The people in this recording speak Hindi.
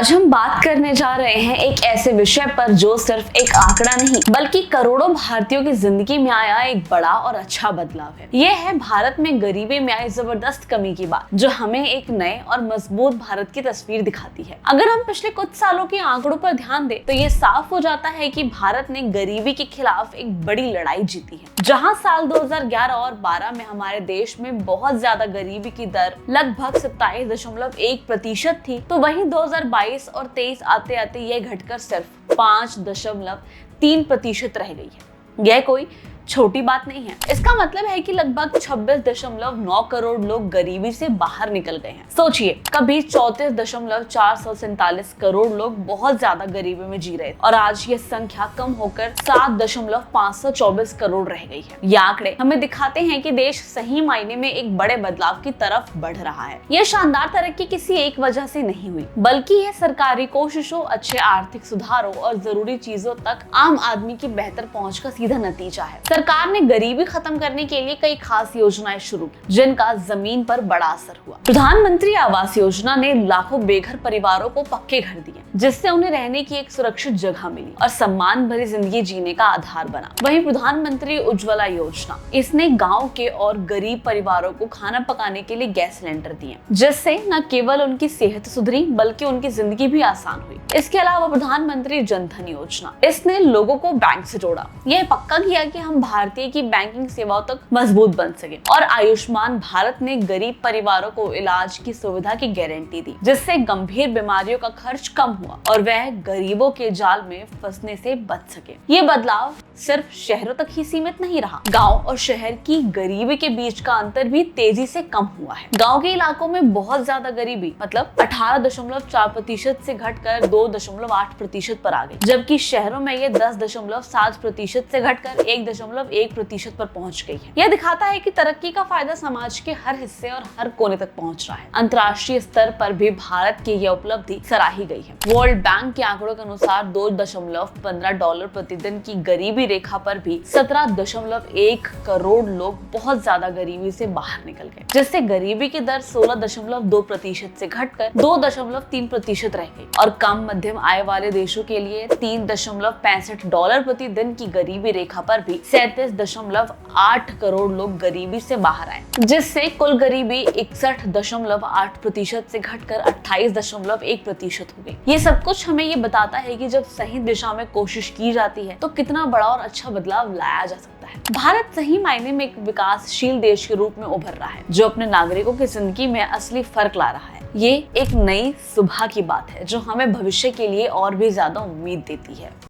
आज हम बात करने जा रहे हैं एक ऐसे विषय पर जो सिर्फ एक आंकड़ा नहीं बल्कि करोड़ों भारतीयों की जिंदगी में आया एक बड़ा और अच्छा बदलाव है। ये है भारत में गरीबी में आई जबरदस्त कमी की बात, जो हमें एक नए और मजबूत भारत की तस्वीर दिखाती है। अगर हम पिछले कुछ सालों के आंकड़ों पर ध्यान दें तो ये साफ हो जाता है कि भारत ने गरीबी के खिलाफ एक बड़ी लड़ाई जीती है। जहाँ साल 2011 और 12 में हमारे देश में बहुत ज्यादा गरीबी की दर लगभग 27.1% थी, तो वहीं 2022 और 23 आते आते यह घटकर सिर्फ 5.3% रह गई है। यह कोई छोटी बात नहीं है। इसका मतलब है कि लगभग 26.9 करोड़ लोग गरीबी से बाहर निकल गए हैं। सोचिए, कभी 34.447 करोड़ लोग बहुत ज्यादा गरीबी में जी रहे और आज ये संख्या कम होकर 7.524 करोड़ रह गई है। ये आंकड़े हमें दिखाते हैं कि देश सही मायने में एक बड़े बदलाव की तरफ बढ़ रहा है। यह शानदार तरक्की किसी एक वजह से नहीं हुई, बल्कि यह सरकारी कोशिशों, अच्छे आर्थिक सुधारों और जरूरी चीजों तक आम आदमी की बेहतर पहुंच का सीधा नतीजा है। सरकार ने गरीबी खत्म करने के लिए कई खास योजनाएं शुरू की, जिनका जमीन पर बड़ा असर हुआ। प्रधानमंत्री आवास योजना ने लाखों बेघर परिवारों को पक्के घर दिए, जिससे उन्हें रहने की एक सुरक्षित जगह मिली और सम्मान भरी जिंदगी जीने का आधार बना। वहीं प्रधानमंत्री उज्ज्वला योजना, इसने गाँव के और गरीब परिवारों को खाना पकाने के लिए गैस सिलेंडर दिए, जिससे न केवल उनकी सेहत सुधरी बल्कि उनकी जिंदगी भी आसान हुई। इसके अलावा प्रधानमंत्री जन धन योजना, इसने लोगों को बैंक से जोड़ा। यह पक्का किया कि हम भारतीय की बैंकिंग सेवाओं तक मजबूत बन सके। और आयुष्मान भारत ने गरीब परिवारों को इलाज की सुविधा की गारंटी दी, जिससे गंभीर बीमारियों का खर्च कम हुआ और वह गरीबों के जाल में फंसने से बच सके। ये बदलाव सिर्फ शहरों तक ही सीमित नहीं रहा, गांव और शहर की गरीबी के बीच का अंतर भी तेजी से कम हुआ है। गांव के इलाकों में बहुत ज्यादा गरीबी मतलब 18.4% से घटकर 2.8% पर आ गई, जबकि शहरों में ये 10.7% से घटकर 1.1% पर पहुंच गई है। यह दिखाता है कि तरक्की का फायदा समाज के हर हिस्से और हर कोने तक पहुंच रहा है। अंतर्राष्ट्रीय स्तर पर भी भारत की यह उपलब्धि सराही गई है। वर्ल्ड बैंक के आंकड़ों के अनुसार $2.15 प्रतिदिन की गरीबी रेखा पर भी 17.1 करोड़ लोग बहुत ज्यादा गरीबी से बाहर निकल गए, जिससे गरीबी की दर 16.2% से घटकर 2.3% रह गई। और कम मध्यम आय वाले देशों के लिए $3.65 प्रतिदिन की गरीबी रेखा पर भी 37.8 करोड़ लोग गरीबी से बाहर आए, जिससे कुल गरीबी 61.8% से घटकर 28.1% हो गई। ये सब कुछ हमें ये बताता है कि जब सही दिशा में कोशिश की जाती है तो कितना बड़ा और अच्छा बदलाव लाया जा सकता है। भारत सही मायने में एक विकासशील देश के रूप में उभर रहा है, जो अपने नागरिकों की जिंदगी में असली फर्क ला रहा है। ये एक नई सुबह की बात है जो हमें भविष्य के लिए और भी ज्यादा उम्मीद देती है।